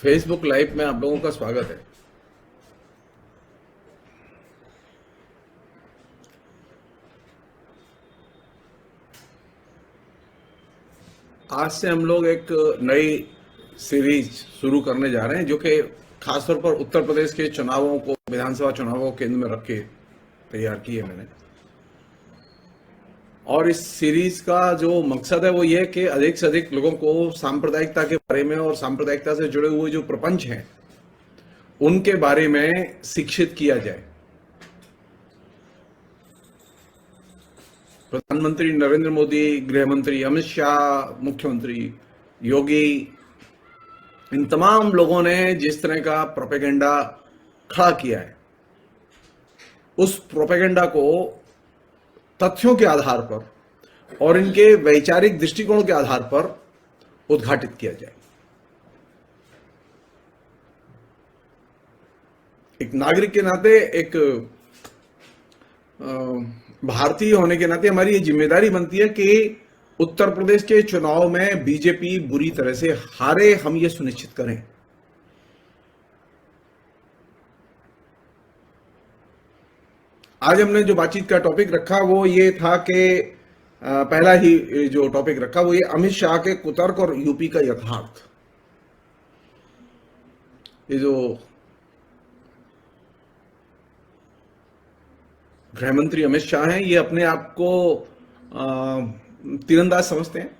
Facebook live में आप लोगों का स्वागत है। आज से हम लोग एक नई सीरीज शुरू करने जा रहे हैं जो कि खासतौर पर उत्तर प्रदेश के चुनावों को, विधानसभा चुनावों को केंद्र में रख के तैयार की है मैंने। और इस सीरीज का जो मकसद है वो ये है कि अधिक से अधिक लोगों को सांप्रदायिकता के बारे में और सांप्रदायिकता से जुड़े हुए जो प्रपंच हैं उनके बारे में शिक्षित किया जाए। प्रधानमंत्री नरेंद्र मोदी, गृह मंत्री अमित शाह, मुख्यमंत्री योगी, इन तमाम लोगों ने जिस तरह का प्रोपेगेंडा खड़ा किया है, उस प्रोपेगेंडा को तथ्यों के आधार पर और इनके वैचारिक दृष्टिकोण के आधार पर उद्घाटित किया जाए। एक नागरिक के नाते, एक भारतीय होने के नाते हमारी ये जिम्मेदारी बनती है कि उत्तर प्रदेश के चुनाव में बीजेपी बुरी तरह से हारे, हम ये सुनिश्चित करें। आज हमने जो बातचीत का टॉपिक रखा वो ये था कि पहला ही जो टॉपिक रखा वो ये अमित शाह के कुतर्क और यूपी का यथार्थ। ये जो गृह मंत्री अमित शाह हैं, ये अपने आप को तीरंदाज समझते हैं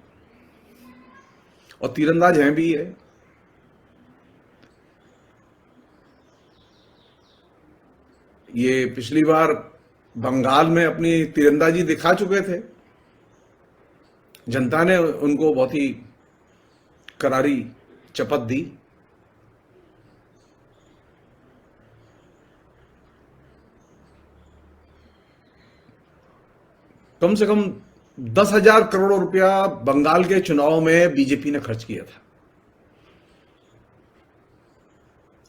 और तीरंदाज हैं भी है। ये पिछली बार बंगाल में अपनी तीरंदाजी दिखा चुके थे। जनता ने उनको बहुत ही करारी चपत दी। कम से कम 10,000 करोड़ रुपया बंगाल के चुनाव में बीजेपी ने खर्च किया था।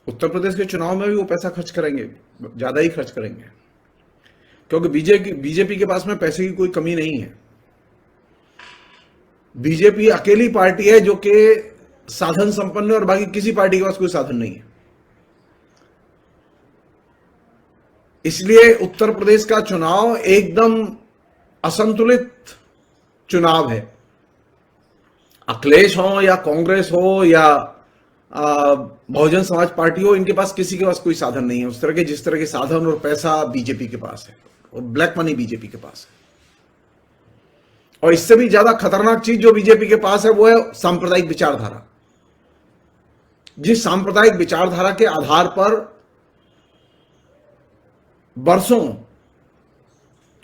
उत्तर प्रदेश के चुनाव में भी वो पैसा खर्च करेंगे, ज्यादा ही खर्च करेंगे, क्योंकि बीजेपी के पास में पैसे की कोई कमी नहीं है। बीजेपी अकेली पार्टी है जो कि साधन संपन्न है और बाकी किसी पार्टी के पास कोई साधन नहीं है। इसलिए उत्तर प्रदेश का चुनाव एकदम असंतुलित चुनाव है। अखिलेश हो या कांग्रेस हो या बहुजन समाज पार्टी हो, इनके पास किसी के पास कोई साधन नहीं है उस तरह के, जिस तरह के साधन और पैसा बीजेपी के पास है और ब्लैक मनी बीजेपी के पास है। और इससे भी ज्यादा खतरनाक चीज जो बीजेपी के पास है वो है सांप्रदायिक विचारधारा। जिस सांप्रदायिक विचारधारा के आधार पर बरसों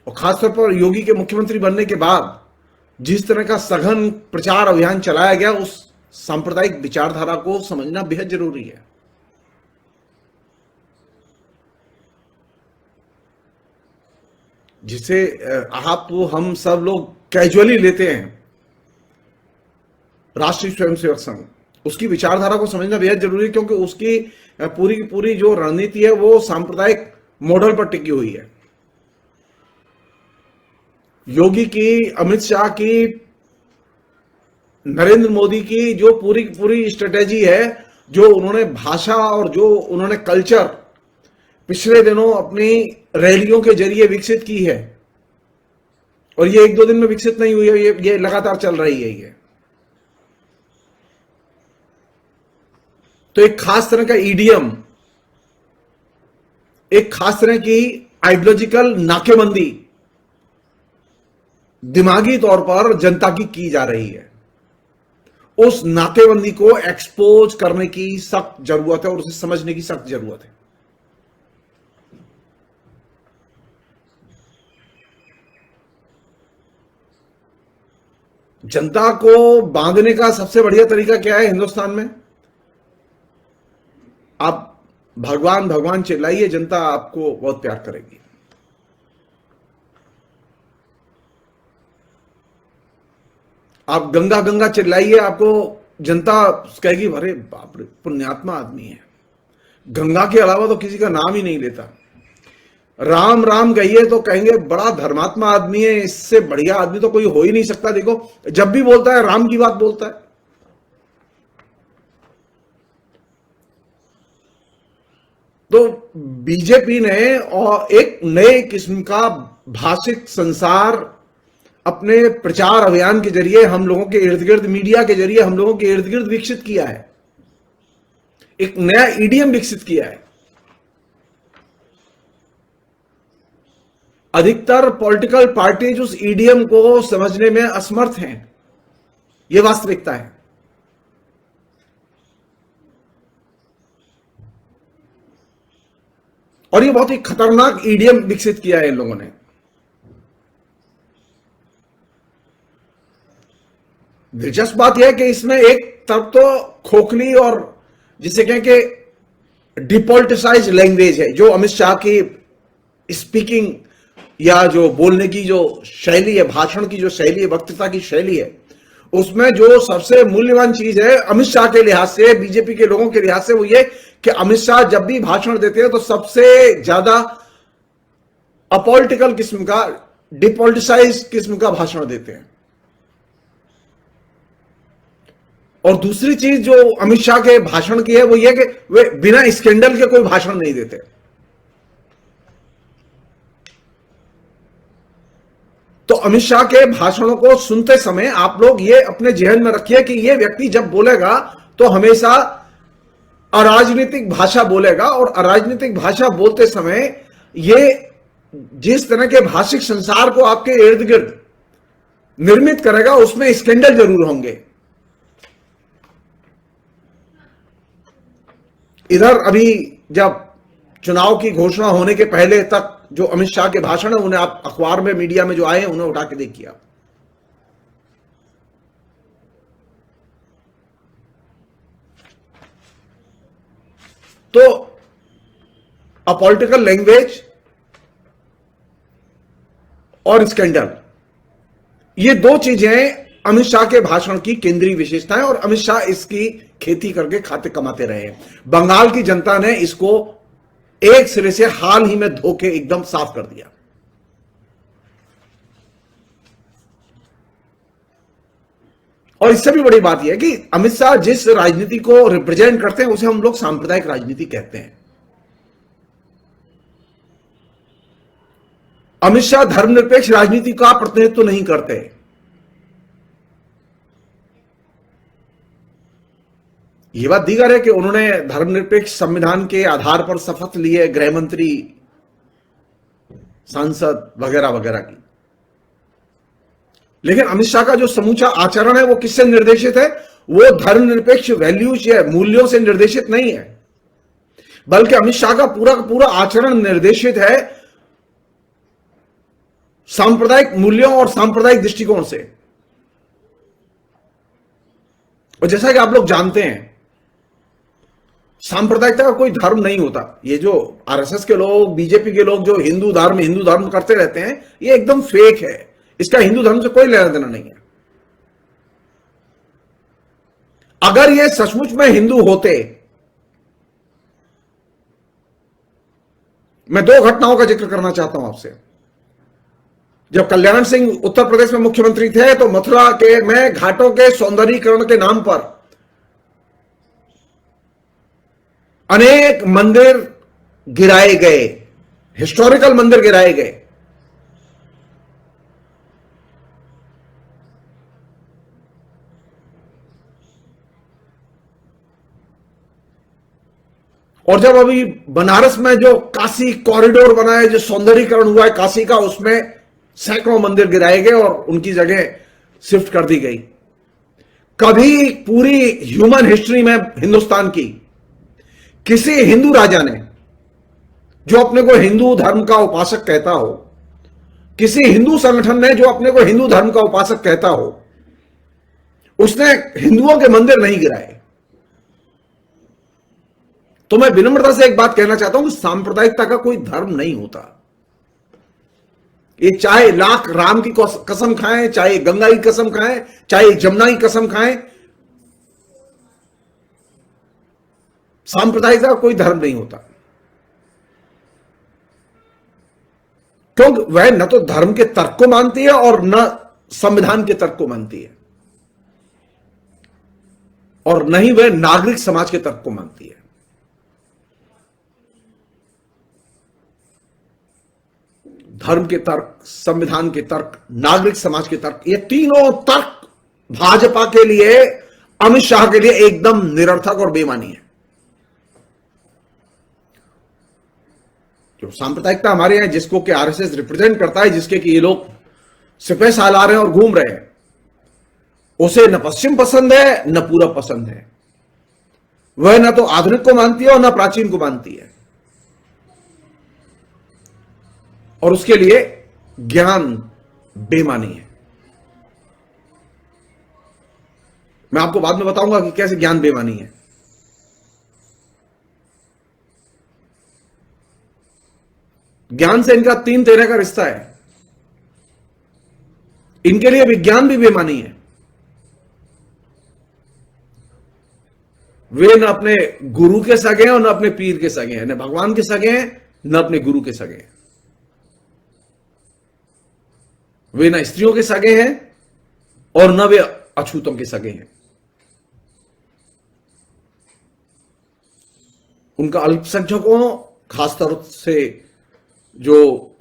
और खासतौर पर योगी के मुख्यमंत्री बनने के बाद जिस तरह का सघन प्रचार अभियान चलाया गया, उस सांप्रदायिक विचारधारा को समझना बेहद जरूरी है। जिसे हम सब लोग कैजुअली लेते हैं, राष्ट्रीय स्वयंसेवक संघ, उसकी विचारधारा को समझना बेहद जरूरी है, क्योंकि उसकी पूरी की पूरी जो रणनीति है वो सांप्रदायिक मॉडल पर टिकी हुई है। योगी की, अमित शाह की, नरेंद्र मोदी की जो पूरी पूरी स्ट्रेटेजी है, जो उन्होंने भाषा और जो उन्होंने कल्चर पिछले दिनों अपनी रैलियों के जरिए विकसित की है, और ये एक दो दिन में विकसित नहीं हुई है, ये लगातार चल रही है। ये तो एक खास तरह का ईडीएम, एक खास तरह की आइडियोलॉजिकल नाकेबंदी दिमागी तौर पर जनता की जा रही है। उस नाकेबंदी को एक्सपोज करने की सख्त जरूरत है और उसे समझने की सख्त जरूरत है। जनता को बांधने का सबसे बढ़िया तरीका क्या है हिंदुस्तान में? आप भगवान भगवान चिल्लाइए, जनता आपको बहुत प्यार करेगी। आप गंगा गंगा चिल्लाइए, आपको जनता कहेगी अरे बाप रे, पुण्यात्मा आदमी है। गंगा के अलावा तो किसी का नाम ही नहीं लेता। राम राम कहिए तो कहेंगे बड़ा धर्मात्मा आदमी है, इससे बढ़िया आदमी तो कोई हो ही नहीं सकता। देखो, जब भी बोलता है राम की बात बोलता है। तो बीजेपी ने और एक नए किस्म का भाषिक संसार अपने प्रचार अभियान के जरिए हम लोगों के इर्द गिर्द, मीडिया के जरिए हम लोगों के इर्द गिर्द विकसित किया है, एक नया ईडीएम विकसित किया है। अधिकतर पॉलिटिकल पार्टीज उस ईडीएम को समझने में असमर्थ हैं, यह वास्तविकता है। और ये बहुत ही खतरनाक ईडीएम विकसित किया है इन लोगों ने। दिलचस्प बात यह है कि इसमें एक तरफ तो खोखली और जिसे कहें कि डिपॉलिटिसाइज लैंग्वेज है, जो अमित शाह की स्पीकिंग या जो बोलने की जो शैली है, भाषण की जो शैली है, वक्तृता की शैली है, उसमें जो सबसे मूल्यवान चीज है अमित शाह के लिहाज से, बीजेपी के लोगों के लिहाज से, वो ये कि अमित शाह जब भी भाषण देते हैं तो सबसे ज्यादा अपॉलिटिकल किस्म का, डिपॉलिटिसाइज किस्म का भाषण देते हैं। और दूसरी चीज जो अमित शाह के भाषण की है वो ये कि वे बिना स्कैंडल के कोई भाषण नहीं देते। तो अमित शाह के भाषणों को सुनते समय आप लोग ये अपने जहन में रखिए कि ये व्यक्ति जब बोलेगा तो हमेशा अराजनीतिक भाषा बोलेगा, और अराजनीतिक भाषा बोलते समय ये जिस तरह के भाषिक संसार को आपके इर्द गिर्द निर्मित करेगा उसमें स्कैंडल जरूर होंगे। इधर अभी जब चुनाव की घोषणा होने के पहले तक जो अमित शाह के भाषण है उन्हें आप अखबार में, मीडिया में जो आए हैं उन्हें उठा के देखिए आप। तो अपॉलिटिकल लैंग्वेज और स्कैंडल, ये दो चीजें अमित शाह के भाषण की केंद्रीय विशेषताएं, और अमित शाह इसकी खेती करके खाते कमाते रहे हैं। बंगाल की जनता ने इसको एक सिरे से हाल ही में धो के एकदम साफ कर दिया। और इससे भी बड़ी बात यह है कि अमित शाह जिस राजनीति को रिप्रेजेंट करते हैं उसे हम लोग सांप्रदायिक राजनीति कहते हैं। अमित शाह धर्मनिरपेक्ष राजनीति का प्रतिनिधित्व तो नहीं करते। यह बात दीगर है कि उन्होंने धर्मनिरपेक्ष संविधान के आधार पर शपथ लिए, गृह मंत्री, सांसद वगैरह वगैरह की। लेकिन अमित शाह का जो समूचा आचरण है वो किससे निर्देशित है? वो धर्मनिरपेक्ष वैल्यूज या मूल्यों से निर्देशित नहीं है, बल्कि अमित शाह का पूरा पूरा आचरण निर्देशित है सांप्रदायिक मूल्यों और सांप्रदायिक दृष्टिकोण से। और जैसा कि आप लोग जानते हैं, सांप्रदायिकता का कोई धर्म नहीं होता। ये जो आरएसएस के लोग, बीजेपी के लोग जो हिंदू धर्म करते रहते हैं, ये एकदम फेक है। इसका हिंदू धर्म से कोई लेना देना नहीं है। अगर ये सचमुच में हिंदू होते, मैं दो घटनाओं का जिक्र करना चाहता हूं आपसे। जब कल्याण सिंह उत्तर प्रदेश में मुख्यमंत्री थे तो मथुरा के में घाटों के सौंदर्यीकरण के नाम पर अनेक मंदिर गिराए गए, हिस्टोरिकल मंदिर गिराए गए। और जब अभी बनारस में जो काशी कॉरिडोर बना है, जो सौंदर्यीकरण हुआ है काशी का, उसमें सैकड़ों मंदिर गिराए गए और उनकी जगह शिफ्ट कर दी गई। कभी पूरी ह्यूमन हिस्ट्री में हिंदुस्तान की किसी हिंदू राजा ने, जो अपने को हिंदू धर्म का उपासक कहता हो, किसी हिंदू संगठन ने जो अपने को हिंदू धर्म का उपासक कहता हो, उसने हिंदुओं के मंदिर नहीं गिराए। तो मैं विनम्रता से एक बात कहना चाहता हूं कि सांप्रदायिकता का कोई धर्म नहीं होता। ये चाहे लाख राम की कसम खाएं, चाहे गंगा की कसम खाएं, चाहे जमुना की कसम खाएं, सांप्रदायिकता का कोई धर्म नहीं होता। क्योंकि वह न तो धर्म के तर्क को मानती है और न संविधान के तर्क को मानती है, और न ही वह नागरिक समाज के तर्क को मानती है। धर्म के तर्क, संविधान के तर्क, नागरिक समाज के तर्क, ये तीनों तर्क भाजपा के लिए, अमित शाह के लिए एकदम निरर्थक और बेमानी है। जो सांप्रदायिकता हमारे यहां जिसको कि आरएसएस रिप्रेजेंट करता है, जिसके कि ये लोग सिपह सालार हैं और घूम रहे हैं, उसे न पश्चिम पसंद है न पूरब पसंद है। वह न तो आधुनिक को मानती है और न प्राचीन को मानती है, और उसके लिए ज्ञान बेमानी है। मैं आपको बाद में बताऊंगा कि कैसे ज्ञान बेमानी है। ज्ञान से इनका तीन तरह का रिश्ता है। इनके लिए विज्ञान भी बेमानी है। वे न अपने गुरु के सगे हैं और न अपने पीर के सगे हैं, न भगवान के सगे हैं न अपने गुरु के सगे हैं। वे न स्त्रियों के सगे हैं और न वे अछूतों के सगे हैं। उनका अल्पसंख्यकों, खासतौर से जो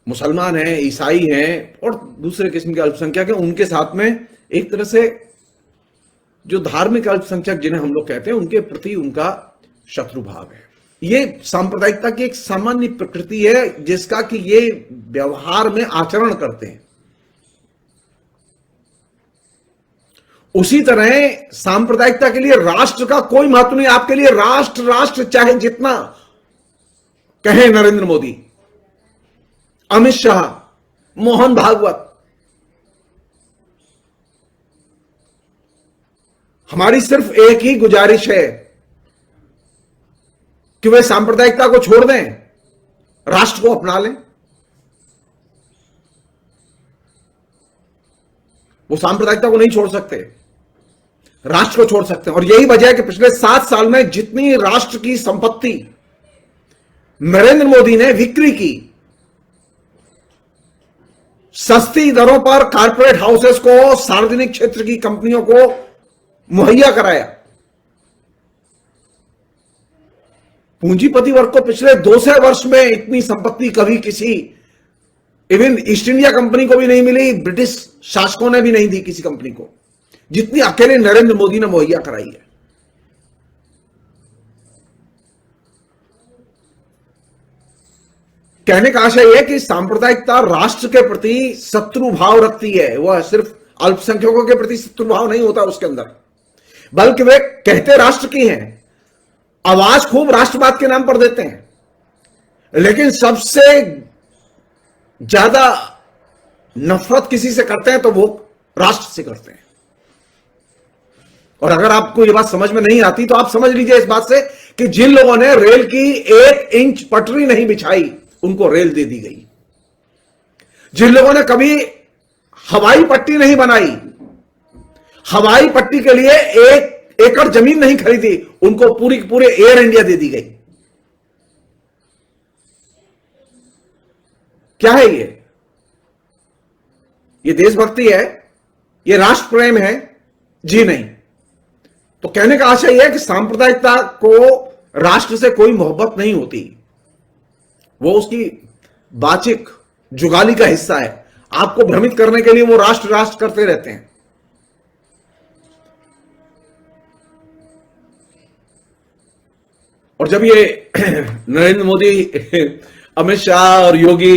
मुसलमान हैं, ईसाई हैं और दूसरे किस्म के अल्पसंख्यक हैं, उनके साथ में एक तरह से जो धार्मिक अल्पसंख्यक जिन्हें हम लोग कहते हैं, उनके प्रति उनका शत्रु भाव है। ये सांप्रदायिकता की एक सामान्य प्रकृति है, जिसका कि ये व्यवहार में आचरण करते हैं। उसी तरह सांप्रदायिकता के लिए राष्ट्र का कोई महत्व नहीं। आपके लिए राष्ट्र राष्ट्र चाहे जितना कहे नरेंद्र मोदी, अमित शाह, मोहन भागवत, हमारी सिर्फ एक ही गुजारिश है कि वे सांप्रदायिकता को छोड़ दें, राष्ट्र को अपना लें। वो सांप्रदायिकता को नहीं छोड़ सकते, राष्ट्र को छोड़ सकते हैं। और यही वजह है कि पिछले 7 साल में जितनी राष्ट्र की संपत्ति नरेंद्र मोदी ने बिक्री की, सस्ती दरों पर कारपोरेट हाउसेस को, सार्वजनिक क्षेत्र की कंपनियों को मुहैया कराया। पूंजीपति वर्ग को पिछले 200 वर्ष में इतनी संपत्ति कभी किसी, इवन ईस्ट इंडिया कंपनी को भी नहीं मिली, ब्रिटिश शासकों ने भी नहीं दी किसी कंपनी को, जितनी अकेले नरेंद्र मोदी ने मुहैया कराई है। कहने का आशय यह है कि सांप्रदायिकता राष्ट्र के प्रति शत्रु भाव रखती है। वह सिर्फ अल्पसंख्यकों के प्रति शत्रु भाव नहीं होता उसके अंदर, बल्कि वे कहते राष्ट्र की हैं, आवाज खूब राष्ट्रवाद के नाम पर देते हैं, लेकिन सबसे ज्यादा नफरत किसी से करते हैं तो वो राष्ट्र से करते हैं। और अगर आपको ये बात समझ में नहीं आती तो आप समझ लीजिए इस बात से कि जिन लोगों ने रेल की 1 इंच पटरी नहीं बिछाई, उनको रेल दे दी गई। जिन लोगों ने कभी हवाई पट्टी नहीं बनाई, हवाई पट्टी के लिए 1 एकड़ जमीन नहीं खरीदी, उनको पूरी पूरे एयर इंडिया दे दी गई। क्या है ये देशभक्ति है? ये राष्ट्र प्रेम है? जी नहीं। तो कहने का आशय यह है कि सांप्रदायिकता को राष्ट्र से कोई मोहब्बत नहीं होती, वो उसकी वाचिक जुगाली का हिस्सा है। आपको भ्रमित करने के लिए वो राष्ट्र राष्ट्र करते रहते हैं। और जब ये नरेंद्र मोदी, अमित शाह और योगी,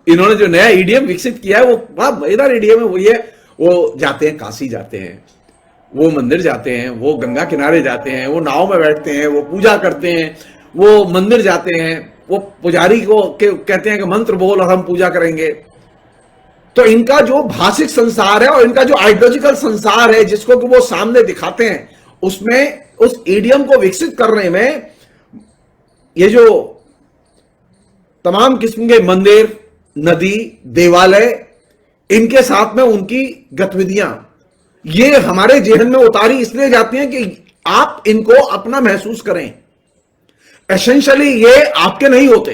इन्होंने जो नया ईडीएम विकसित किया है, वो बड़ा मजेदार ईडीएम है। वो ये, वो जाते हैं काशी, जाते हैं, वो मंदिर जाते हैं, वो गंगा किनारे जाते हैं, वो नाव में बैठते हैं, वो पूजा करते हैं, वो मंदिर जाते हैं, वो पुजारी को कहते हैं कि मंत्र बोल और हम पूजा करेंगे। तो इनका जो भाषिक संसार है और इनका जो आइडियोलॉजिकल संसार है, जिसको कि वो सामने दिखाते हैं, उसमें उस ईडीएम को विकसित करने में ये जो तमाम किस्म के मंदिर, नदी, देवालय, इनके साथ में उनकी गतिविधियां, ये हमारे जेहन में उतारी इसलिए जाती हैं कि आप इनको अपना महसूस करें। एसेंशियली ये आपके नहीं होते,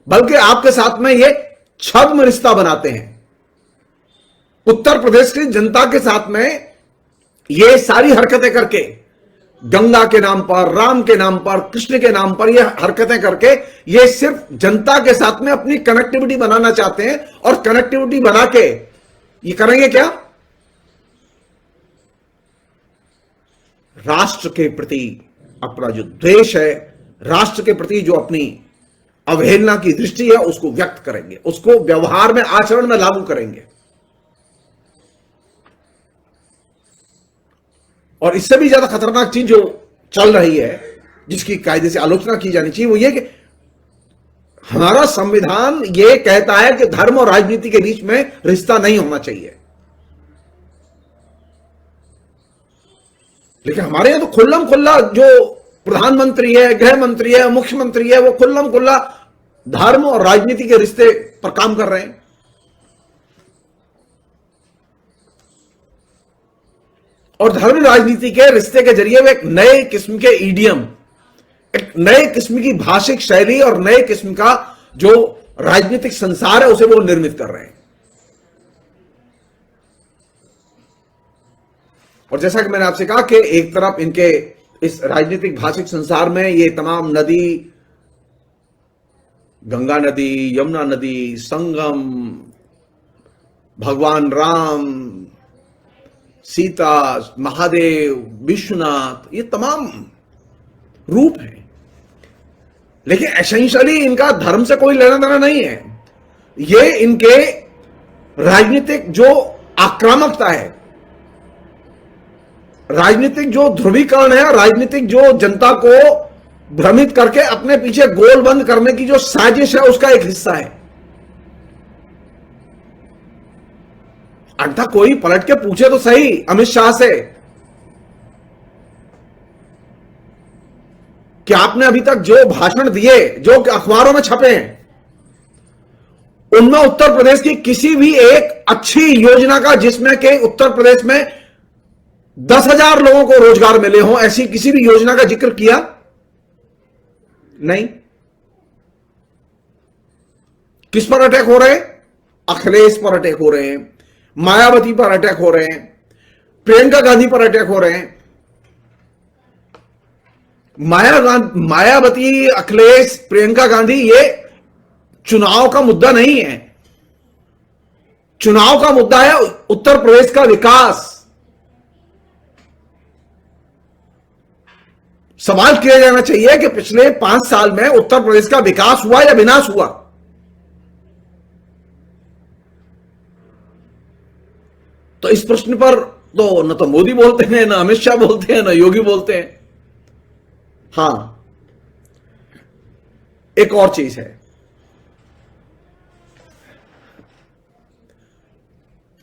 बल्कि आपके साथ में ये छद्म रिश्ता बनाते हैं। उत्तर प्रदेश की जनता के साथ में ये सारी हरकतें करके गंगा के नाम पर, राम के नाम पर, कृष्ण के नाम पर ये हरकतें करके ये सिर्फ जनता के साथ में अपनी कनेक्टिविटी बनाना चाहते हैं। और कनेक्टिविटी बना के ये करेंगे क्या? राष्ट्र के प्रति अपना जो द्वेष है, राष्ट्र के प्रति जो अपनी अवहेलना की दृष्टि है, उसको व्यक्त करेंगे, उसको व्यवहार में, आचरण में लागू करेंगे। और इससे भी ज्यादा खतरनाक चीज जो चल रही है, जिसकी कायदे से आलोचना की जानी चाहिए, वो ये कि हमारा संविधान ये कहता है कि धर्म और राजनीति के बीच में रिश्ता नहीं होना चाहिए, लेकिन हमारे यहां तो खुल्लम खुल्ला जो प्रधानमंत्री है, गृह मंत्री है, मुख्यमंत्री है, वो खुल्लम खुल्ला धर्म और राजनीति के रिश्ते पर काम कर रहे हैं। और धर्म राजनीति के रिश्ते के जरिए वे एक नए किस्म के ईडियम, एक नए किस्म की भाषिक शैली और नए किस्म का जो राजनीतिक संसार है उसे वो निर्मित कर रहे हैं। और जैसा कि मैंने आपसे कहा कि एक तरफ इनके इस राजनीतिक भाषिक संसार में ये तमाम नदी, गंगा नदी, यमुना नदी, संगम, भगवान राम, सीता, महादेव, विश्वनाथ, ये तमाम रूप हैं, लेकिन एसेंशियली इनका धर्म से कोई लेना देना नहीं है। ये इनके राजनीतिक जो आक्रामकता है, राजनीतिक जो ध्रुवीकरण है, राजनीतिक जो जनता को भ्रमित करके अपने पीछे गोलबंद करने की जो साजिश है, उसका एक हिस्सा है। अंततः कोई पलट के पूछे तो सही अमित शाह से कि आपने अभी तक जो भाषण दिए, जो अखबारों में छपे हैं, उनमें उत्तर प्रदेश की किसी भी एक अच्छी योजना का, जिसमें कि उत्तर प्रदेश में 10,000 लोगों को रोजगार मिले हों, ऐसी किसी भी योजना का जिक्र किया? नहीं। किस पर अटैक हो रहे हैं? अखिलेश पर अटैक हो रहे हैं, मायावती पर अटैक हो रहे हैं, प्रियंका गांधी पर अटैक हो रहे हैं। मायावती, अखिलेश, प्रियंका गांधी, ये चुनाव का मुद्दा नहीं है। चुनाव का मुद्दा है उत्तर प्रदेश का विकास। सवाल किया जाना चाहिए कि पिछले 5 साल में उत्तर प्रदेश का विकास हुआ या विनाश हुआ? तो इस प्रश्न पर तो न तो मोदी बोलते हैं, न अमित शाह बोलते हैं, न योगी बोलते हैं। हां, एक और चीज है,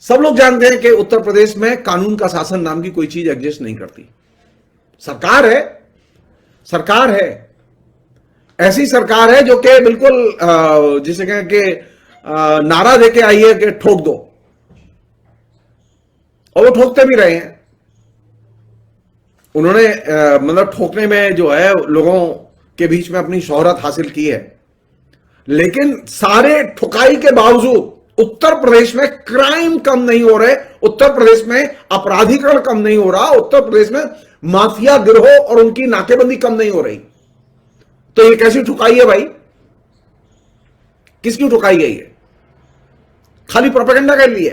सब लोग जानते हैं कि उत्तर प्रदेश में कानून का शासन नाम की कोई चीज एग्जिस्ट नहीं करती। सरकार है, सरकार है, ऐसी सरकार है जो कि बिल्कुल जिसे कहें कि नारा देके आई है कि ठोक दो, और वो ठोकते भी रहे हैं। उन्होंने मतलब ठोकने में जो है लोगों के बीच में अपनी शोहरत हासिल की है, लेकिन सारे ठुकाई के बावजूद उत्तर प्रदेश में क्राइम कम नहीं हो रहे, उत्तर प्रदेश में अपराधीकरण कम नहीं हो रहा, उत्तर प्रदेश में माफिया गिरोह और उनकी नाकेबंदी कम नहीं हो रही। तो ये कैसी ठुकाई है भाई? किसकी ठुकाई गई है? खाली प्रोपेगेंडा के लिए?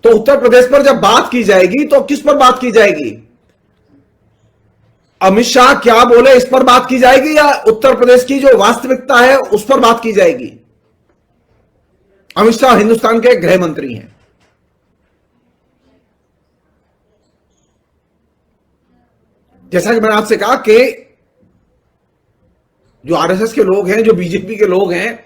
तो उत्तर प्रदेश पर जब बात की जाएगी तो किस पर बात की जाएगी? अमित शाह क्या बोले इस पर बात की जाएगी, या उत्तर प्रदेश की जो वास्तविकता है उस पर बात की जाएगी? अमित शाह हिंदुस्तान के गृह मंत्री हैं। जैसा कि मैंने आपसे कहा कि जो आरएसएस के लोग हैं, जो बीजेपी के लोग हैं,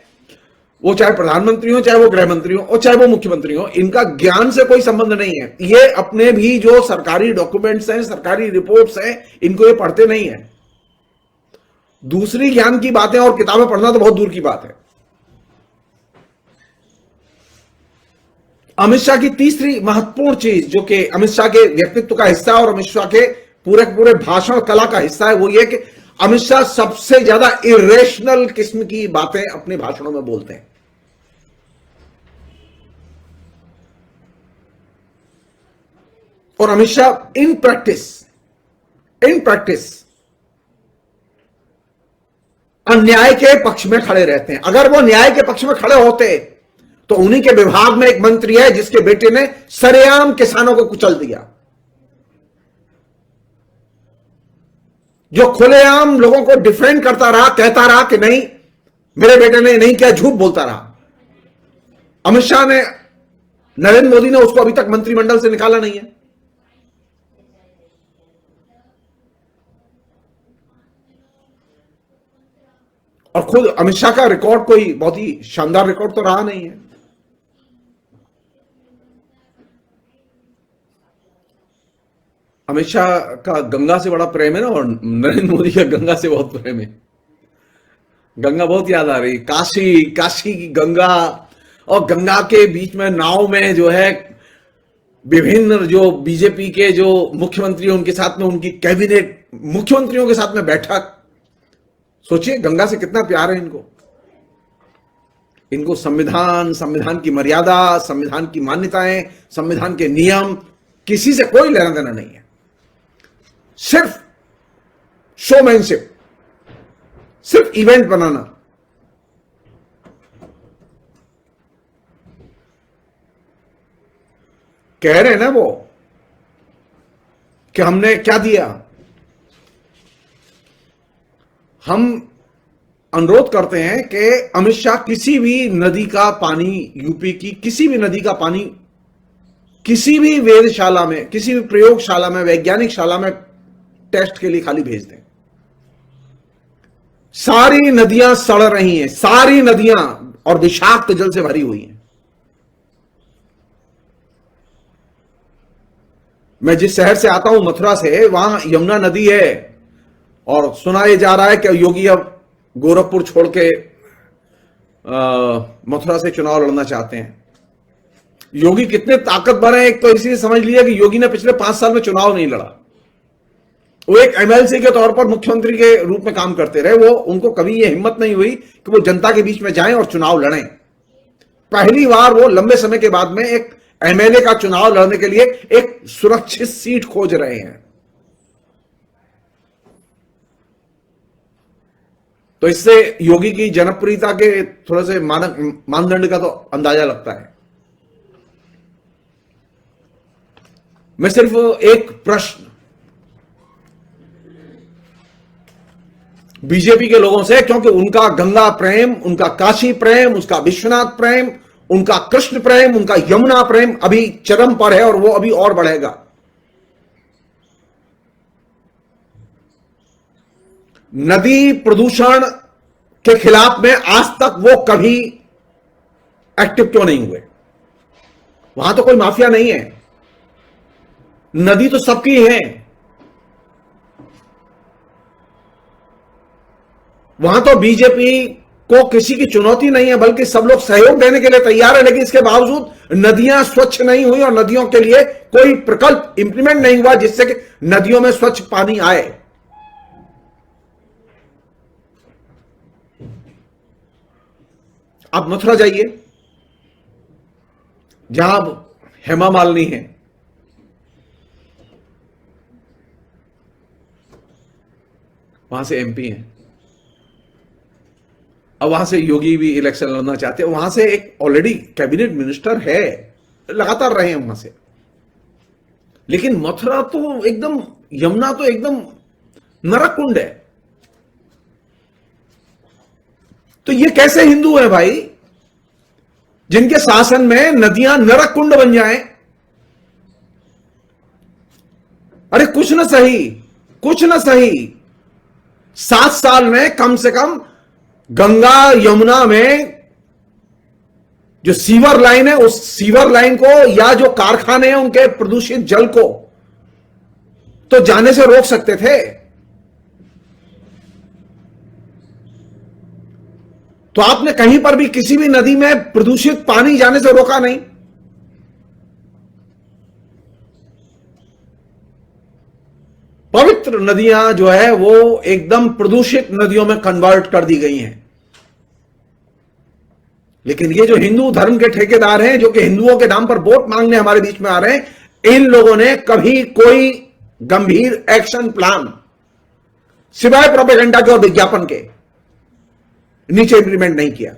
वो चाहे प्रधानमंत्री हो, चाहे वो गृह मंत्री हो, और चाहे वो मुख्यमंत्री हो, इनका ज्ञान से कोई संबंध नहीं है। ये अपने भी जो सरकारी डॉक्यूमेंट्स हैं, सरकारी रिपोर्ट्स हैं, इनको ये पढ़ते नहीं है। दूसरी ज्ञान की बातें और किताबें पढ़ना तो बहुत दूर की बात है। अमित शाह की तीसरी महत्वपूर्ण चीज, जो कि अमित शाह के व्यक्तित्व का हिस्सा है और अमित शाह के पूरे भाषण कला का हिस्सा है, वो ये कि अमित शाह सबसे ज्यादा इरेशनल किस्म की बातें अपने भाषणों में बोलते हैं। और अमित शाह इन प्रैक्टिस अन्याय के पक्ष में खड़े रहते हैं। अगर वो न्याय के पक्ष में खड़े होते तो उन्हीं के विभाग में एक मंत्री है जिसके बेटे ने सरेआम किसानों को कुचल दिया, जो खुलेआम लोगों को डिफेंड करता रहा, कहता रहा कि नहीं मेरे बेटे ने नहीं किया, झूठ बोलता रहा। अमित शाह ने, नरेंद्र मोदी ने उसको अभी तक मंत्रिमंडल से निकाला नहीं है। और खुद अमित शाह का रिकॉर्ड कोई बहुत ही शानदार रिकॉर्ड तो रहा नहीं है। अमित शाह का गंगा से बड़ा प्रेम है ना, और नरेंद्र मोदी का गंगा से बहुत प्रेम है। गंगा बहुत याद आ रही, काशी की गंगा, और गंगा के बीच में नाव में जो है विभिन्न जो बीजेपी के जो मुख्यमंत्री उनके साथ में उनकी कैबिनेट मुख्यमंत्रियों के साथ में बैठक। सोचिए गंगा से कितना प्यार है इनको संविधान की मर्यादा, संविधान की मान्यताएं, संविधान के नियम, किसी से कोई लेना देना नहीं है। सिर्फ शोमैनशिप, सिर्फ इवेंट बनाना। कह रहे हैं ना वो कि हमने क्या दिया। हम अनुरोध करते हैं कि अमित शाह किसी भी नदी का पानी, यूपी की किसी भी नदी का पानी किसी भी वेधशाला में, किसी भी प्रयोगशाला में, वैज्ञानिक शाला में टेस्ट के लिए खाली भेज दें। सारी नदियां सड़ रही हैं, सारी नदियां, और विषाक्त जल से भरी हुई हैं। मैं जिस शहर से आता हूं, मथुरा से, वहां यमुना नदी है, और सुना यह जा रहा है कि योगी अब गोरखपुर छोड़ के मथुरा से चुनाव लड़ना चाहते हैं। योगी कितने ताकतवर हैं, एक तो इसी समझ लिया कि योगी ने पिछले 5 साल में चुनाव नहीं लड़ा। वो एक एमएलसी के तौर पर मुख्यमंत्री के रूप में काम करते रहे। वो, उनको कभी ये हिम्मत नहीं हुई कि वो जनता के बीच में जाएं और चुनाव लड़ें। पहली बार वो लंबे समय के बाद में एक एमएलए का चुनाव लड़ने के लिए एक सुरक्षित सीट खोज रहे हैं। तो इससे योगी की जनप्रियता के थोड़े से मानदंड का तो अंदाजा लगता है। मैं सिर्फ एक प्रश्न बीजेपी के लोगों से, क्योंकि उनका गंगा प्रेम, उनका काशी प्रेम, उसका विश्वनाथ प्रेम, उनका कृष्ण प्रेम, उनका यमुना प्रेम अभी चरम पर है, और वो अभी और बढ़ेगा। नदी प्रदूषण के खिलाफ में आज तक वो कभी एक्टिव क्यों नहीं हुए? वहां तो कोई माफिया नहीं है, नदी तो सबकी है। वहां तो बीजेपी को किसी की चुनौती नहीं है, बल्कि सब लोग सहयोग देने के लिए तैयार है। लेकिन इसके बावजूद नदियां स्वच्छ नहीं हुई, और नदियों के लिए कोई प्रकल्प इंप्लीमेंट नहीं हुआ जिससे कि नदियों में स्वच्छ पानी आए। आप मथुरा जाइए, जहां हेमा मालिनी है, वहां से एमपी हैं, अब वहां से योगी भी इलेक्शन लड़ना चाहते हैं। वहां से एक ऑलरेडी कैबिनेट मिनिस्टर है, लगातार रहे हैं वहां से। लेकिन मथुरा तो एकदम, यमुना तो एकदम नरक कुंड है। तो ये कैसे हिंदू है भाई, जिनके शासन में नदियां नरक कुंड बन जाएं? अरे कुछ ना सही 7 साल में कम से कम गंगा यमुना में जो सीवर लाइन है, उस सीवर लाइन को, या जो कारखाने हैं उनके प्रदूषित जल को तो जाने से रोक सकते थे। तो आपने कहीं पर भी किसी भी नदी में प्रदूषित पानी जाने से रोका नहीं। पवित्र नदियां जो है वो एकदम प्रदूषित नदियों में कन्वर्ट कर दी गई हैं। लेकिन ये जो हिंदू धर्म के ठेकेदार हैं, जो कि हिंदुओं के नाम पर वोट मांगने हमारे बीच में आ रहे हैं, इन लोगों ने कभी कोई गंभीर एक्शन प्लान सिवाय प्रोपेगेंडा के और विज्ञापन के नीचे इंप्लीमेंट नहीं किया।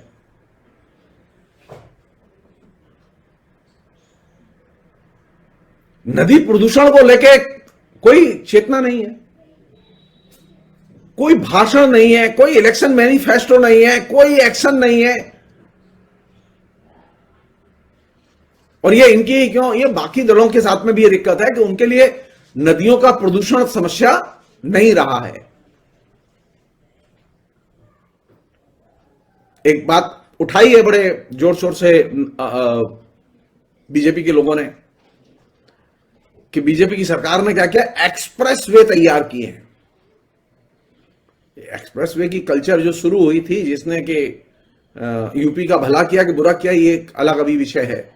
नदी प्रदूषण को लेके कोई चेतना नहीं है, कोई भाषण नहीं है, कोई इलेक्शन मैनिफेस्टो नहीं है, कोई एक्शन नहीं है। और ये इनकी क्यों, ये बाकी दलों के साथ में भी ये दिक्कत है कि उनके लिए नदियों का प्रदूषण समस्या नहीं रहा है। एक बात उठाई है बड़े जोर शोर से बीजेपी के लोगों ने कि बीजेपी की सरकार ने क्या किया, एक्सप्रेस वे तैयार किए हैं। एक्सप्रेस वे की कल्चर जो शुरू हुई थी, जिसने कि यूपी का भला किया कि बुरा किया, ये एक अलग अभी विषय है,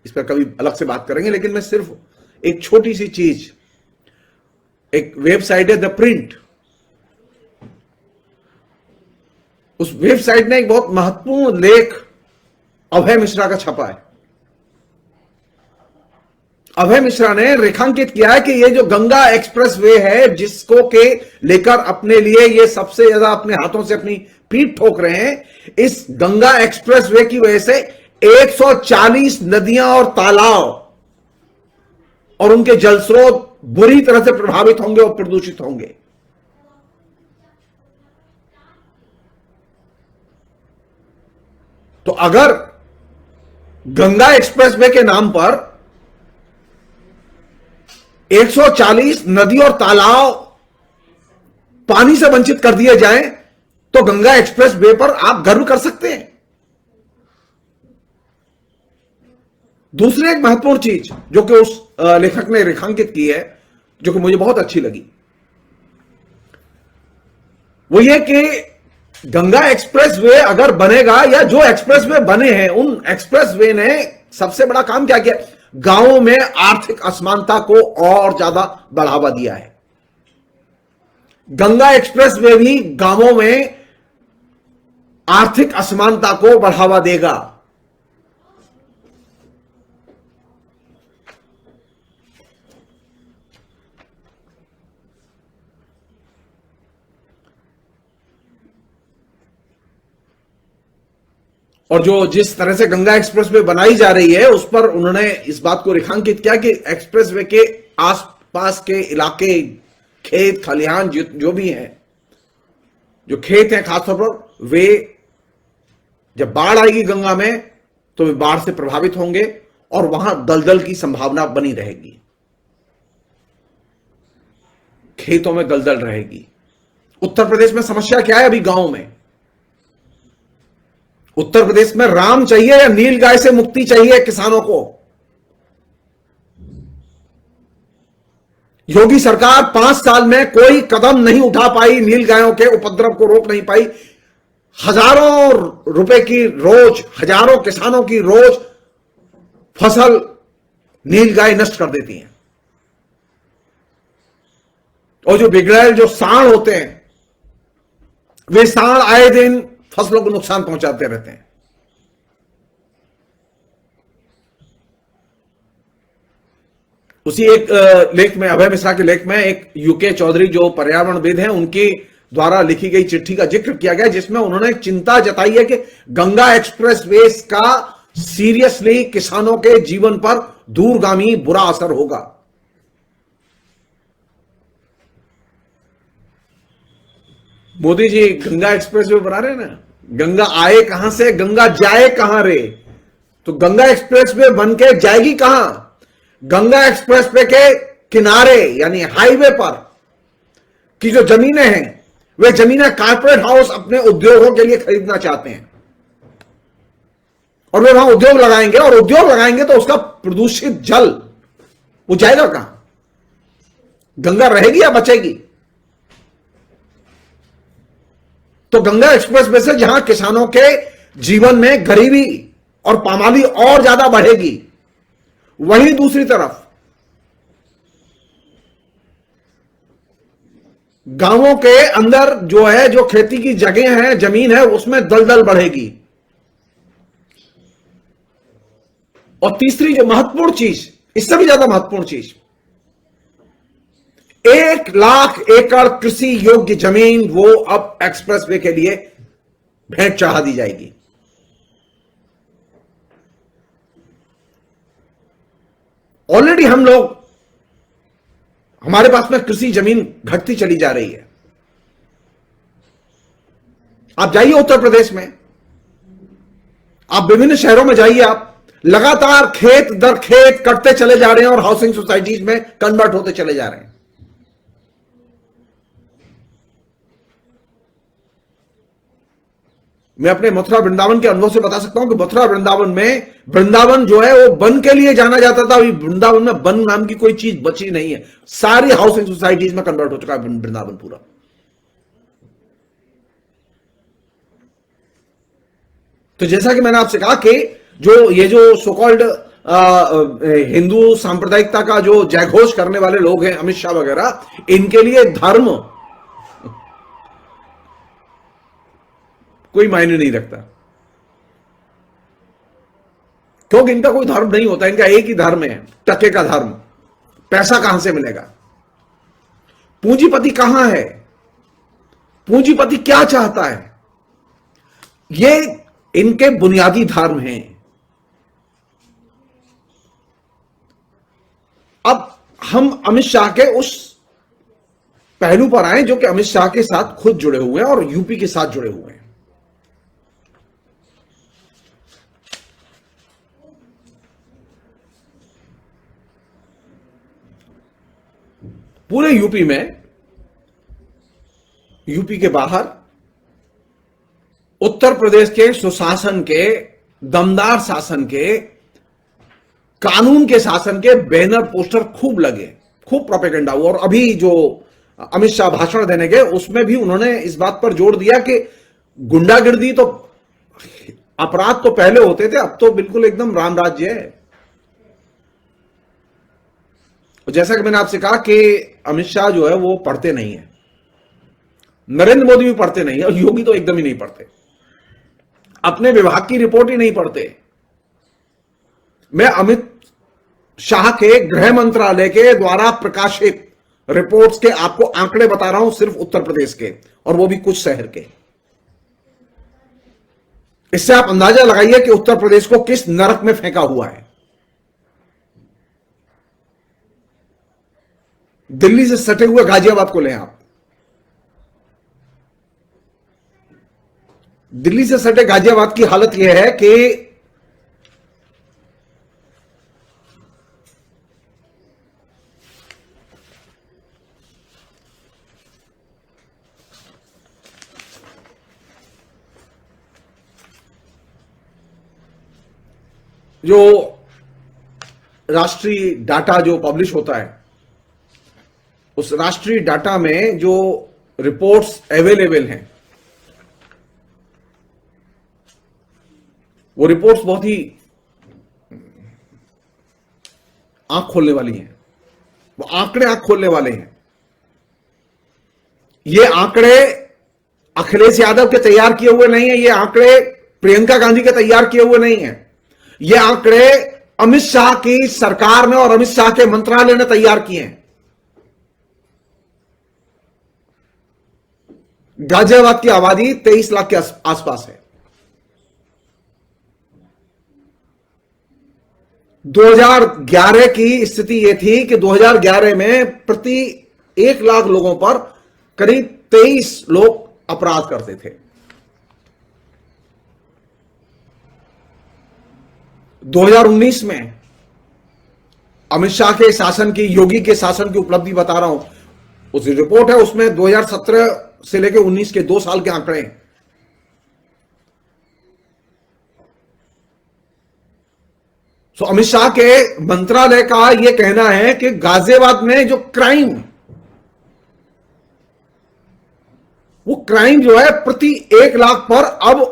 इस पर कभी अलग से बात करेंगे। लेकिन मैं सिर्फ एक छोटी सी चीज, एक वेबसाइट है द प्रिंट, उस वेबसाइट ने एक बहुत महत्वपूर्ण लेख अभय मिश्रा का छपा है। अभय मिश्रा ने रेखांकित किया है कि ये जो गंगा एक्सप्रेस वे है, जिसको के लेकर अपने लिए ये सबसे ज्यादा अपने हाथों से अपनी पीठ ठोक रहे हैं, इस गंगा एक्सप्रेस वे की वजह से 140 नदियां और तालाब और उनके जल स्रोत बुरी तरह से प्रभावित होंगे और प्रदूषित होंगे। तो अगर गंगा एक्सप्रेस वे के नाम पर 140 नदी और तालाब पानी से वंचित कर दिए जाएं, तो गंगा एक्सप्रेस वे पर आप गर्व कर सकते हैं। दूसरी एक महत्वपूर्ण चीज जो कि उस लेखक ने रेखांकित की है, जो कि मुझे बहुत अच्छी लगी, वो ये कि गंगा एक्सप्रेस वे अगर बनेगा, या जो एक्सप्रेस वे बने हैं, उन एक्सप्रेस वे ने सबसे बड़ा काम क्या किया, गांवों में आर्थिक असमानता को और ज्यादा बढ़ावा दिया है। गंगा एक्सप्रेस वे भी गांवों में आर्थिक असमानता को बढ़ावा देगा। और जो जिस तरह से गंगा एक्सप्रेस वे बनाई जा रही है, उस पर उन्होंने इस बात को रेखांकित किया कि एक्सप्रेस वे के आसपास के इलाके, खेत खलिहान जो भी हैं, जो खेत हैं खासतौर पर, वे जब बाढ़ आएगी गंगा में तो वे बाढ़ से प्रभावित होंगे और वहां दलदल की संभावना बनी रहेगी, खेतों में दलदल रहेगी। उत्तर प्रदेश में समस्या क्या है अभी गांव में? उत्तर प्रदेश में राम चाहिए या नील गाय से मुक्ति चाहिए किसानों को? योगी सरकार 5 साल में कोई कदम नहीं उठा पाई, नील गायों के उपद्रव को रोक नहीं पाई। हजारों रुपए की रोज, हजारों किसानों की रोज फसल नील गाय नष्ट कर देती हैं। और जो बिगड़ैल जो सांड होते हैं, वे सांड आए दिन फसलों को नुकसान पहुंचाते रहते हैं। उसी एक लेख में, अभय मिश्रा के लेख में, एक यूके चौधरी जो पर्यावरणविद हैं, उनके द्वारा लिखी गई चिट्ठी का जिक्र किया गया, जिसमें उन्होंने चिंता जताई है कि गंगा एक्सप्रेस वे का सीरियसली किसानों के जीवन पर दूरगामी बुरा असर होगा। मोदी जी गंगा एक्सप्रेस वे बना रहे हैं ना, गंगा आए कहां से, गंगा जाए कहां रे? तो गंगा एक्सप्रेस वे बन के जाएगी कहां? गंगा एक्सप्रेस वे के किनारे यानी हाईवे पर की जो जमीनें हैं, वे जमीनें कारपोरेट हाउस अपने उद्योगों के लिए खरीदना चाहते हैं और वे वहां उद्योग लगाएंगे, और उद्योग लगाएंगे तो उसका प्रदूषित जल वो जाएगा कहां? गंगा रहेगी या बचेगी? तो गंगा एक्सप्रेस वे से जहां किसानों के जीवन में गरीबी और पामाली और ज्यादा बढ़ेगी, वहीं दूसरी तरफ गांवों के अंदर जो है, जो खेती की जगह है, जमीन है, उसमें दलदल बढ़ेगी। और तीसरी जो महत्वपूर्ण चीज इससे भी ज्यादा महत्वपूर्ण चीज, 1 लाख एकड़ कृषि योग्य जमीन वो अब एक्सप्रेसवे के लिए भेंट चढ़ा दी जाएगी। ऑलरेडी हमारे पास में कृषि जमीन घटती चली जा रही है। आप जाइए उत्तर प्रदेश में, आप विभिन्न शहरों में जाइए, आप लगातार खेत दर खेत कटते चले जा रहे हैं और हाउसिंग सोसाइटीज में कन्वर्ट होते चले जा रहे हैं। मैं अपने मथुरा वृंदावन के अनुभव से बता सकता हूं कि मथुरा वृंदावन में, वृंदावन जो है वो वन के लिए जाना जाता था, अभी वृंदावन में वन नाम की कोई चीज बची नहीं है। सारी हाउसिंग सोसाइटीज में कन्वर्ट हो चुका है वृंदावन पूरा। तो जैसा कि मैंने आपसे कहा कि ये जो सो कॉल्ड हिंदू सांप्रदायिकता का जो जयघोष करने वाले लोग हैं, अमित शाह वगैरह, इनके लिए धर्म कोई मायने नहीं रखता, क्योंकि इनका कोई धर्म नहीं होता। इनका एक ही धर्म है, टके का धर्म। पैसा कहां से मिलेगा, पूंजीपति कहां है, पूंजीपति क्या चाहता है, ये इनके बुनियादी धर्म हैं। अब हम अमित शाह के उस पहलू पर आए जो कि अमित शाह के साथ खुद जुड़े हुए हैं और यूपी के साथ जुड़े हुए हैं। पूरे यूपी में, यूपी के बाहर, उत्तर प्रदेश के सुशासन के, दमदार शासन के, कानून के शासन के बैनर पोस्टर खूब लगे, खूब प्रोपेगेंडा हुआ। और अभी जो अमित शाह भाषण देने गए उसमें भी उन्होंने इस बात पर जोर दिया कि गुंडागिर्दी तो, अपराध तो पहले होते थे, अब तो बिल्कुल एकदम राम राज्य है। जैसा कि मैंने आपसे कहा कि अमित शाह जो है वो पढ़ते नहीं है, नरेंद्र मोदी भी पढ़ते नहीं है, और योगी तो एकदम ही नहीं पढ़ते, अपने विभाग की रिपोर्ट ही नहीं पढ़ते। मैं अमित शाह के गृह मंत्रालय के द्वारा प्रकाशित रिपोर्ट्स के आपको आंकड़े बता रहा हूं, सिर्फ उत्तर प्रदेश के, और वो भी कुछ शहर के। इससे आप अंदाजा लगाइए कि उत्तर प्रदेश को किस नरक में फेंका हुआ है। दिल्ली से सटे हुए गाजियाबाद को लें आप, दिल्ली से सटे गाजियाबाद की हालत यह है कि जो राष्ट्रीय डाटा जो पब्लिश होता है, उस राष्ट्रीय डाटा में जो रिपोर्ट्स अवेलेबल हैं, वो रिपोर्ट्स बहुत ही आंख खोलने वाली हैं। वो आंकड़े आंख खोलने वाले हैं। ये आंकड़े अखिलेश यादव के तैयार किए हुए नहीं है, ये आंकड़े प्रियंका गांधी के तैयार किए हुए नहीं है, ये आंकड़े अमित शाह की सरकार ने और अमित शाह के मंत्रालय ने तैयार किए हैं। गाजियाबाद की आबादी 23 लाख के आसपास है। 2011 की स्थिति यह थी कि 2011 में प्रति 1 लाख लोगों पर करीब 23 लोग अपराध करते थे। 2019 में अमित शाह के शासन की, योगी के शासन की उपलब्धि बता रहा हूं, उस रिपोर्ट है, उसमें 2017 से लेकर 19 के 2 साल के आंकड़े हैं। तो अमित शाह के मंत्रालय का यह कहना है कि गाजियाबाद में जो क्राइम, वो क्राइम जो है प्रति 1 लाख पर अब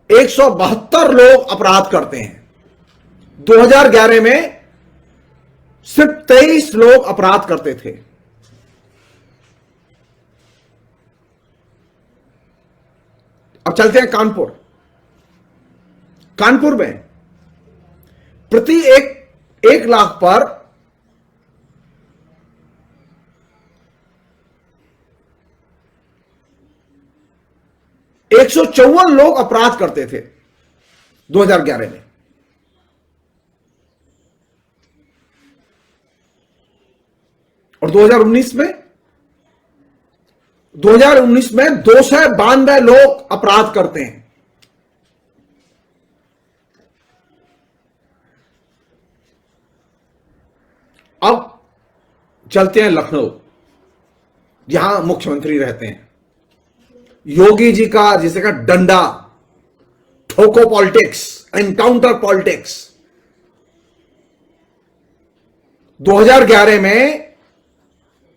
172 लोग अपराध करते हैं। 2011 में सिर्फ 23 लोग अपराध करते थे। अब चलते हैं कानपुर। कानपुर में प्रति 1 लाख पर 154 लोग अपराध करते थे 2011 में। और 2019 में 292 लोग अपराध करते हैं। अब चलते हैं लखनऊ, जहां मुख्यमंत्री रहते हैं। योगी जी का जिसे का डंडा, ठोको पॉलिटिक्स, एनकाउंटर पॉलिटिक्स। 2011 में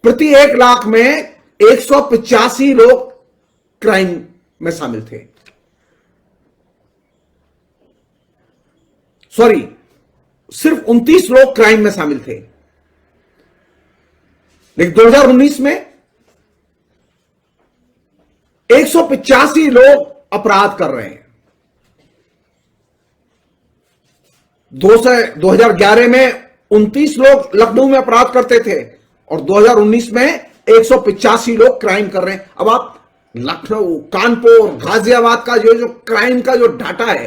प्रति 1 लाख में 185 लोग क्राइम में शामिल थे। सॉरी, सिर्फ 29 लोग क्राइम में शामिल थे। लेकिन 2019 में 185 लोग अपराध कर रहे हैं। 2011 में 29 लोग लखनऊ में अपराध करते थे और 2019 में 185 लोग क्राइम कर रहे हैं। अब आप लखनऊ, कानपुर, गाजियाबाद का जो क्राइम का जो डाटा है,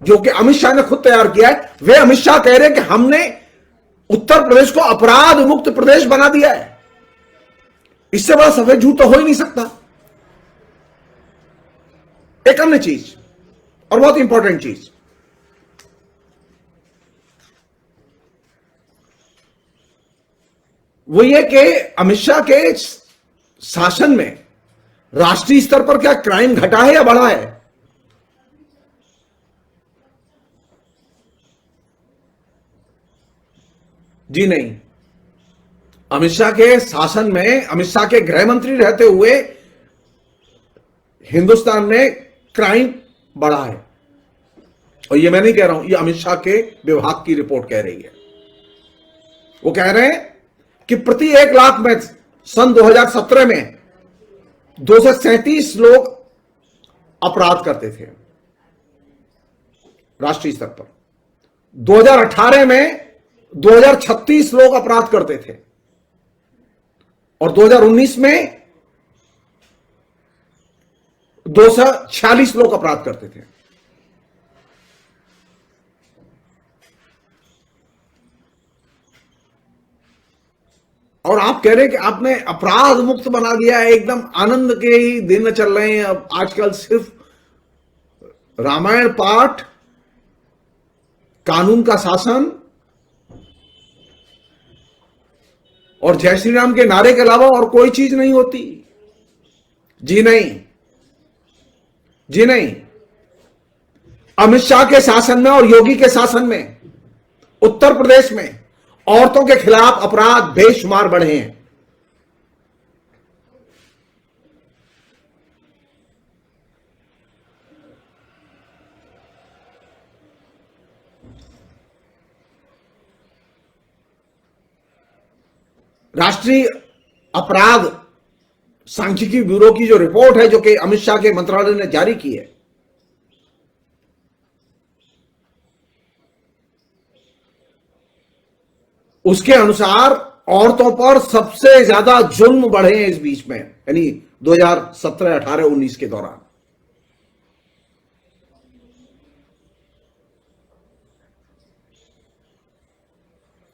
जो कि अमित शाह ने खुद तैयार किया है, वे अमित शाह कह रहे हैं कि हमने उत्तर प्रदेश को अपराध मुक्त प्रदेश बना दिया है। इससे बड़ा सफेद झूठ तो हो ही नहीं सकता। एक अन्य चीज और बहुत इंपॉर्टेंट चीज, वो ये कि अमित शाह के शासन में राष्ट्रीय स्तर पर क्या क्राइम घटा है या बढ़ा है? जी नहीं। अमित शाह के शासन में, अमित शाह के गृह मंत्री रहते हुए हिंदुस्तान में क्राइम बढ़ा है। और ये मैं नहीं कह रहा हूं, ये अमित शाह के विभाग की रिपोर्ट कह रही है। वो कह रहे हैं कि प्रति 1 लाख में सन 2017 में 237 लोग अपराध करते थे राष्ट्रीय स्तर पर। 2018 में 2036 लोग अपराध करते थे और 2019 में 246 लोग अपराध करते थे। और आप कह रहे हैं कि आपने अपराध मुक्त बना दिया है, एकदम आनंद के ही दिन चल रहे हैं। अब आजकल सिर्फ रामायण पाठ, कानून का शासन और जय श्री राम के नारे के अलावा और कोई चीज नहीं होती। जी नहीं, जी नहीं। अमित शाह के शासन में और योगी के शासन में उत्तर प्रदेश में औरतों के खिलाफ अपराध बेशुमार बढ़े हैं। राष्ट्रीय अपराध सांख्यिकी ब्यूरो की जो रिपोर्ट है, जो कि अमित शाह के मंत्रालय ने जारी की है, उसके अनुसार औरतों पर सबसे ज्यादा जुल्म बढ़े हैं इस बीच में, यानी 2017, 18, 19 के दौरान।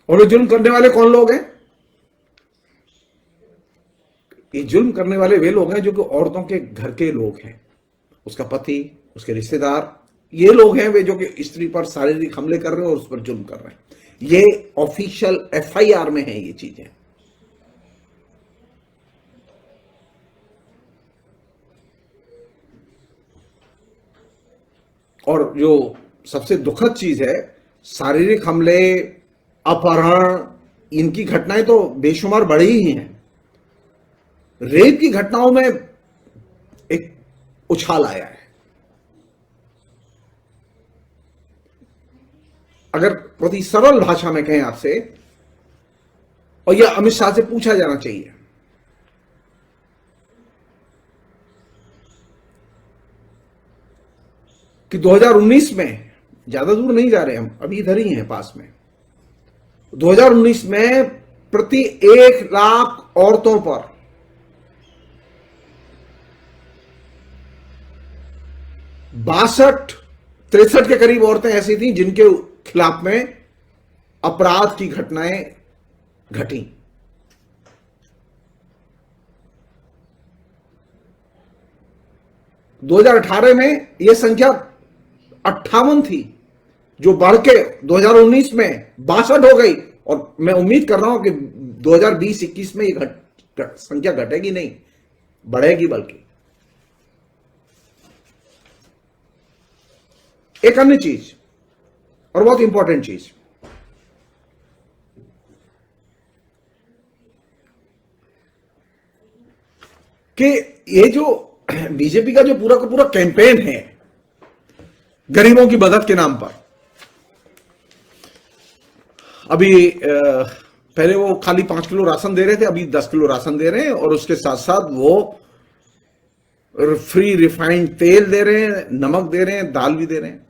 और ये जुल्म करने वाले कौन लोग हैं? ये जुल्म करने वाले वे लोग हैं जो कि औरतों के घर के लोग हैं, उसका पति, उसके रिश्तेदार, ये लोग हैं वे जो कि स्त्री पर शारीरिक हमले कर रहे हैं और उस पर जुल्म कर रहे हैं। ये ऑफिशियल एफआईआर में है ये चीजें। और जो सबसे दुखद चीज है, शारीरिक हमले, अपहरण, इनकी घटनाएं तो बेशुमार बढ़ी ही हैं। रेप की घटनाओं में एक उछाल आया है। अगर बहुत ही सरल भाषा में कहें आपसे, और यह अमित शाह से पूछा जाना चाहिए, कि 2019 में, ज्यादा दूर नहीं जा रहे हम, अभी इधर ही हैं पास में, 2019 में प्रति 1 लाख औरतों पर 63 के करीब औरतें ऐसी थी जिनके खिलाफ में अपराध की घटनाएं घटी। दो 2018 में यह संख्या 58 थी, जो बढ़ के 2019 में 62 हो गई, और मैं उम्मीद कर रहा हूं कि 2020-21 में ये संख्या घटेगी नहीं, बढ़ेगी। बल्कि एक अन्य चीज और बहुत इंपॉर्टेंट चीज, कि ये जो बीजेपी का जो पूरा का पूरा कैंपेन है गरीबों की मदद के नाम पर, अभी पहले वो खाली 5 किलो राशन दे रहे थे, अभी 10 किलो राशन दे रहे हैं, और उसके साथ साथ वो फ्री रिफाइंड तेल दे रहे हैं, नमक दे रहे हैं, दाल भी दे रहे हैं,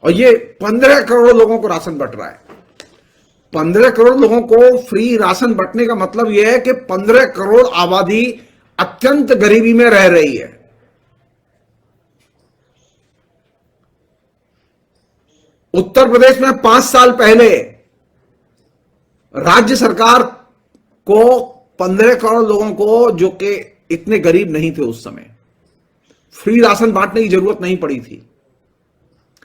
और ये 15 करोड़ लोगों को राशन बंट रहा है। 15 करोड़ लोगों को फ्री राशन बंटने का मतलब यह है कि 15 करोड़ आबादी अत्यंत गरीबी में रह रही है। उत्तर प्रदेश में 5 साल पहले राज्य सरकार को 15 करोड़ लोगों को, जो कि इतने गरीब नहीं थे उस समय, फ्री राशन बांटने की जरूरत नहीं पड़ी थी।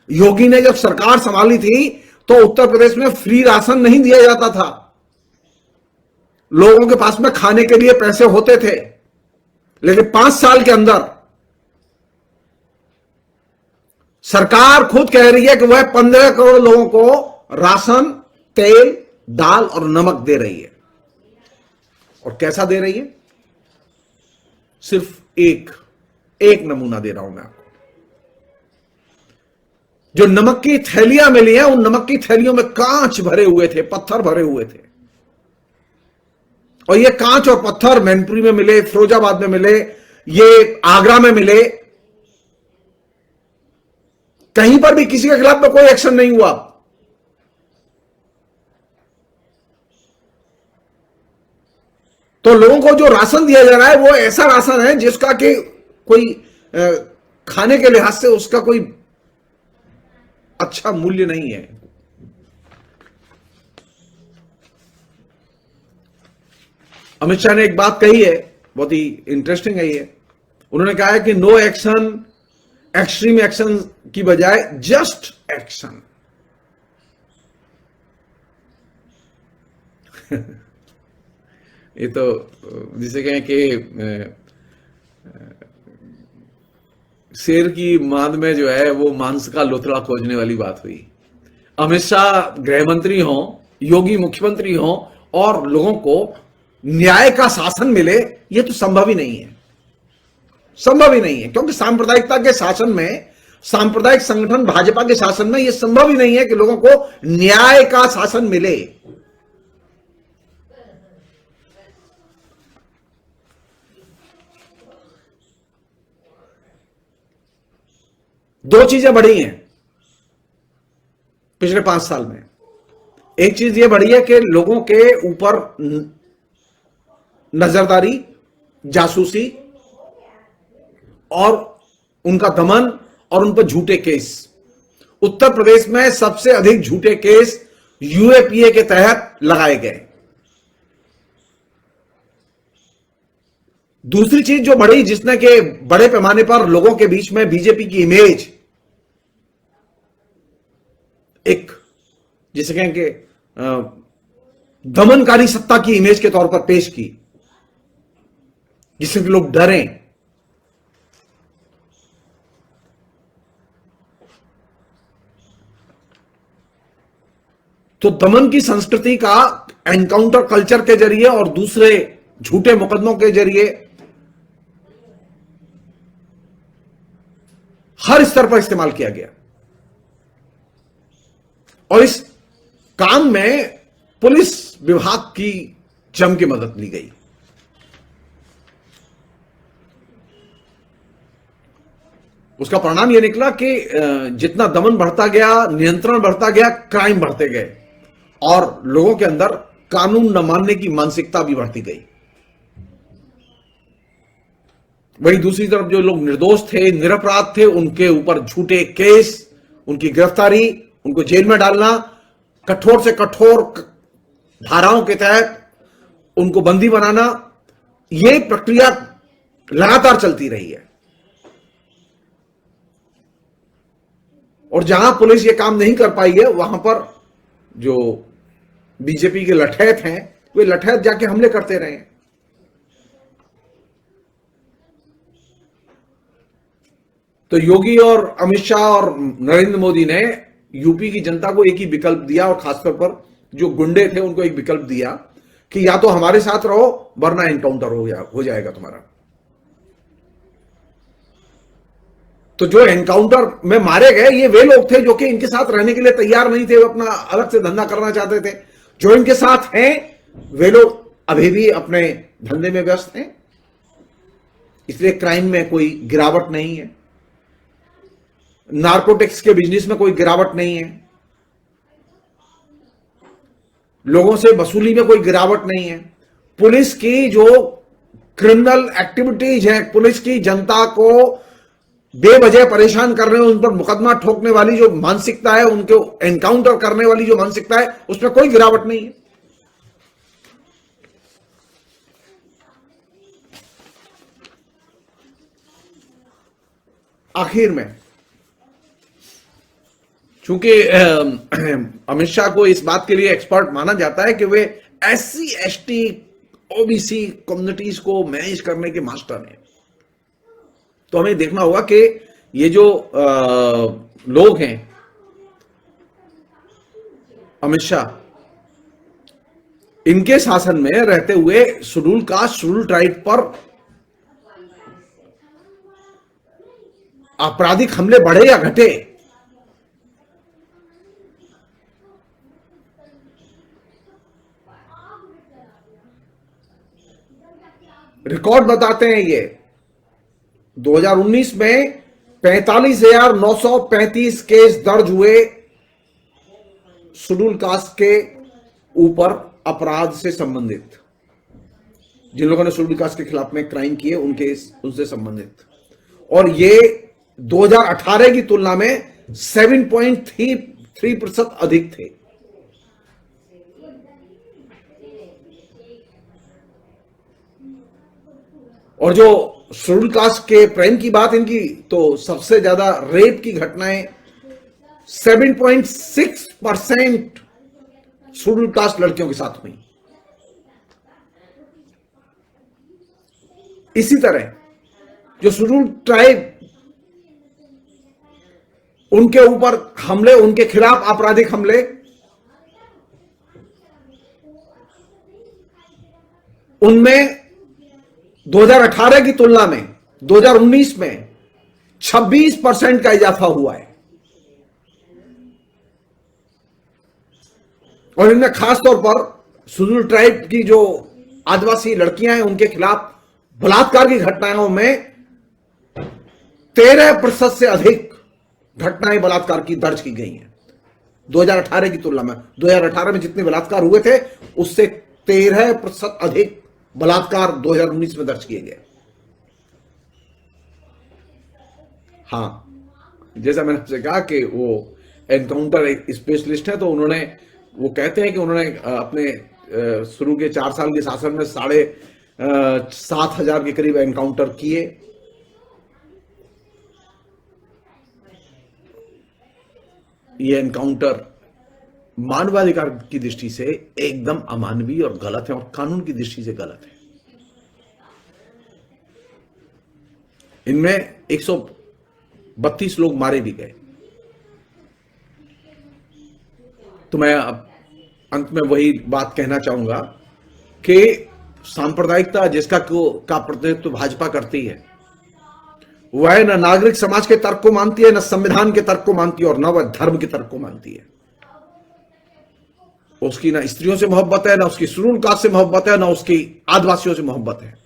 योगी ने जब सरकार संभाली थी तो उत्तर प्रदेश में फ्री राशन नहीं दिया जाता था। लोगों के पास में खाने के लिए पैसे होते थे, लेकिन 5 साल के अंदर सरकार खुद कह रही है कि वह 15 करोड़ लोगों को राशन, तेल, दाल और नमक दे रही है। और कैसा दे रही है? सिर्फ एक नमूना दे रहा हूं मैं आपको। जो नमक की थैलियां मिली हैं, उन नमक की थैलियों में कांच भरे हुए थे, पत्थर भरे हुए थे, और ये कांच और पत्थर मैनपुरी में मिले, फिरोजाबाद में मिले, ये आगरा में मिले। कहीं पर भी किसी के खिलाफ में कोई एक्शन नहीं हुआ। तो लोगों को जो राशन दिया जा रहा है वो ऐसा राशन है जिसका कि कोई खाने के लिहाज से उसका कोई अच्छा मूल्य नहीं है। अमित शाह ने एक बात कही है, बहुत ही इंटरेस्टिंग है ये। उन्होंने कहा है कि नो एक्शन, एक्सट्रीम एक्शन की बजाय जस्ट एक्शन। ये तो जिसे कहें कि शेर की मांद में जो है वो मांस का लोथड़ा खोजने वाली बात हुई। अमित शाह गृह मंत्री हों, योगी मुख्यमंत्री हों, और लोगों को न्याय का शासन मिले, ये तो संभव ही नहीं है। संभव ही नहीं है, क्योंकि सांप्रदायिकता के शासन में, सांप्रदायिक संगठन भाजपा के शासन में, यह संभव ही नहीं है कि लोगों को न्याय का शासन मिले। दो चीजें बढ़ी हैं पिछले 5 साल में। एक चीज यह बढ़ी है कि लोगों के ऊपर नजरदारी, जासूसी और उनका दमन और उन पर झूठे केस। उत्तर प्रदेश में सबसे अधिक झूठे केस यूएपीए के तहत लगाए गए। दूसरी चीज जो बढ़ी, जिसने कि बड़े पैमाने पर लोगों के बीच में बीजेपी की इमेज, एक जिसे कहें कि दमनकारी सत्ता की इमेज के तौर पर पेश की, जिससे कि लोग डरें। तो दमन की संस्कृति का एनकाउंटर कल्चर के जरिए और दूसरे झूठे मुकदमों के जरिए हर स्तर पर इस्तेमाल किया गया, और इस काम में पुलिस विभाग की जम की मदद ली गई। उसका परिणाम यह निकला कि जितना दमन बढ़ता गया, नियंत्रण बढ़ता गया, क्राइम बढ़ते गए, और लोगों के अंदर कानून न मानने की मानसिकता भी बढ़ती गई। वहीं दूसरी तरफ जो लोग निर्दोष थे, निरपराध थे, उनके ऊपर झूठे केस, उनकी गिरफ्तारी, उनको जेल में डालना, कठोर से कठोर धाराओं के तहत उनको बंदी बनाना, यह प्रक्रिया लगातार चलती रही है। और जहां पुलिस ये काम नहीं कर पाई है, वहां पर जो बीजेपी के लठैत हैं, वे लठैत जाके हमले करते रहे। तो योगी और अमित शाह और नरेंद्र मोदी ने यूपी की जनता को एक ही विकल्प दिया, और खासतौर पर जो गुंडे थे उनको एक विकल्प दिया कि या तो हमारे साथ रहो वरना एनकाउंटर हो जाएगा तुम्हारा। तो जो एनकाउंटर में मारे गए, ये वे लोग थे जो कि इनके साथ रहने के लिए तैयार नहीं थे, वो अपना अलग से धंधा करना चाहते थे। जो इनके साथ हैं वे लोग अभी भी अपने धंधे में व्यस्त हैं, इसलिए क्राइम में कोई गिरावट नहीं है, नार्कोटिक्स के बिजनेस में कोई गिरावट नहीं है, लोगों से वसूली में कोई गिरावट नहीं है। पुलिस की जो क्रिमिनल एक्टिविटीज है, पुलिस की जनता को बेवजह परेशान करने, उन पर मुकदमा ठोकने वाली जो मानसिकता है, उनको एनकाउंटर करने वाली जो मानसिकता है, उसमें कोई गिरावट नहीं है। आखिर में चूंकि अमित शाह को इस बात के लिए एक्सपर्ट माना जाता है कि वे SC ST OBC कम्युनिटीज को मैनेज करने के मास्टर हैं, तो हमें देखना होगा कि ये जो लोग हैं, अमित शाह, इनके शासन में रहते हुए शेड्यूल कास्ट, शेड्यूल ट्राइब पर आपराधिक हमले बढ़े या घटे, रिकॉर्ड बताते हैं। ये 2019 में 45,935 केस दर्ज हुए शेड्यूल कास्ट के ऊपर अपराध से संबंधित, जिन लोगों ने शेड्यूल कास्ट के खिलाफ में क्राइम किए उनसे संबंधित, और ये 2018 की तुलना में 7.33% अधिक थे। और जो शेड्यूल कास्ट के प्रेम की बात इनकी, तो सबसे ज्यादा रेप की घटनाएं 7.6% शेड्यूल कास्ट लड़कियों के साथ हुई। इसी तरह जो शेड्यूल ट्राइब, उनके ऊपर हमले, उनके खिलाफ आपराधिक हमले, उनमें 2018 की तुलना में 2019 में 26% का इजाफा हुआ है। और इनमें खासतौर पर शेड्यूल ट्राइब की जो आदिवासी लड़कियां हैं, उनके खिलाफ बलात्कार की घटनाओं में 13% से अधिक घटनाएं बलात्कार की दर्ज की गई हैं 2018 की तुलना में। 2018 में जितने बलात्कार हुए थे, उससे 13% अधिक बलात्कार 2019 में दर्ज किए गए। हां, जैसा मैंने आपसे कहा कि वो एनकाउंटर एक स्पेशलिस्ट है, तो वो कहते हैं कि उन्होंने अपने शुरू के 4 साल के शासन में 7,500 के करीब एनकाउंटर किए। ये एनकाउंटर मानवाधिकार की दृष्टि से एकदम अमानवीय और गलत है, और कानून की दृष्टि से गलत है। इनमें 132 लोग मारे भी गए। तो मैं अब अंत में वही बात कहना चाहूंगा कि सांप्रदायिकता जिसका का प्रतिनिधित्व भाजपा करती है, वह न नागरिक समाज के तर्क को मानती है, न संविधान के तर्क को मानती है, और न वह धर्म के तर्क को मानती है। उसकी ना स्त्रियों से मोहब्बत है, ना उसकी शेड्यूल कास्ट से मोहब्बत है, ना उसकी आदिवासियों से मोहब्बत है,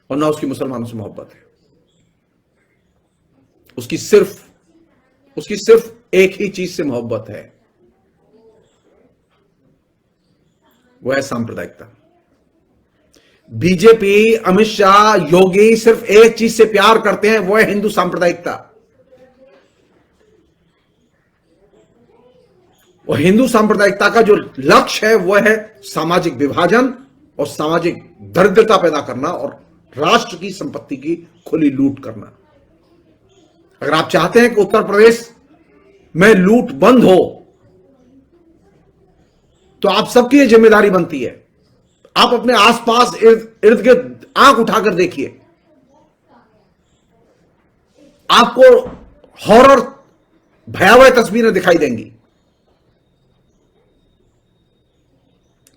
और ना उसकी मुसलमानों से मोहब्बत है। उसकी सिर्फ एक ही चीज से मोहब्बत है, वह है सांप्रदायिकता। बीजेपी, अमित शाह, योगी सिर्फ एक चीज से प्यार करते हैं, वो है हिंदू सांप्रदायिकता। और हिंदू सांप्रदायिकता का जो लक्ष्य है वो है सामाजिक विभाजन और सामाजिक दरिद्रता पैदा करना और राष्ट्र की संपत्ति की खुली लूट करना। अगर आप चाहते हैं कि उत्तर प्रदेश में लूट बंद हो, तो आप सबकी यह जिम्मेदारी बनती है। आप अपने आसपास इर्द गिर्द आंख उठाकर देखिए, आपको हॉरर भयावह तस्वीरें दिखाई देंगी।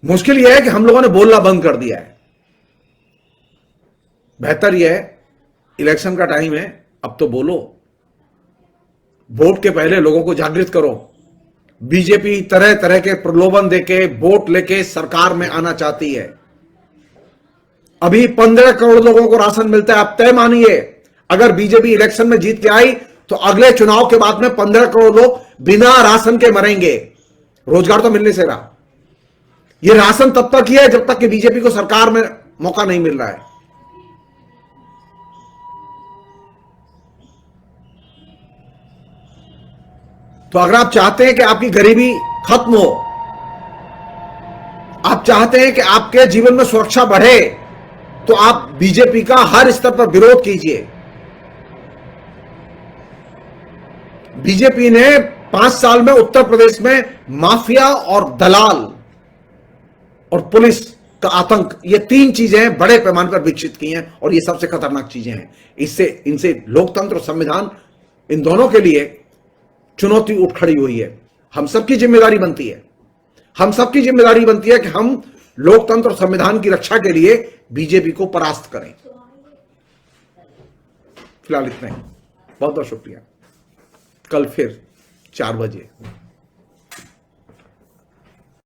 मुश्किल यह है कि हम लोगों ने बोलना बंद कर दिया है। बेहतर यह है, इलेक्शन का टाइम है, अब तो बोलो, वोट के पहले लोगों को जागृत करो। बीजेपी तरह तरह के प्रलोभन देके वोट लेके सरकार में आना चाहती है। अभी 15 करोड़ लोगों को राशन मिलता है। आप तय मानिए, अगर बीजेपी इलेक्शन में जीत के आई तो अगले चुनाव के बाद में 15 करोड़ लोग बिना राशन के मरेंगे। रोजगार तो मिलने से रहा। यह राशन तब तक ही है जब तक कि बीजेपी को सरकार में मौका नहीं मिल रहा है। तो अगर आप चाहते हैं कि आपकी गरीबी खत्म हो, आप चाहते हैं कि आपके जीवन में सुरक्षा बढ़े, तो आप बीजेपी का हर स्तर पर विरोध कीजिए। बीजेपी ने 5 साल में उत्तर प्रदेश में माफिया और दलाल और पुलिस का आतंक, ये 3 चीजें बड़े पैमाने पर विकसित की हैं और ये सबसे खतरनाक चीजें हैं। इनसे लोकतंत्र और संविधान, इन दोनों के लिए चुनौती उठ खड़ी हुई है। हम सबकी जिम्मेदारी बनती है, हम सबकी जिम्मेदारी बनती है कि हम लोकतंत्र और संविधान की रक्षा के लिए बीजेपी को परास्त करें। फिलहाल इतना ही। बहुत बहुत शुक्रिया। कल फिर 4 बजे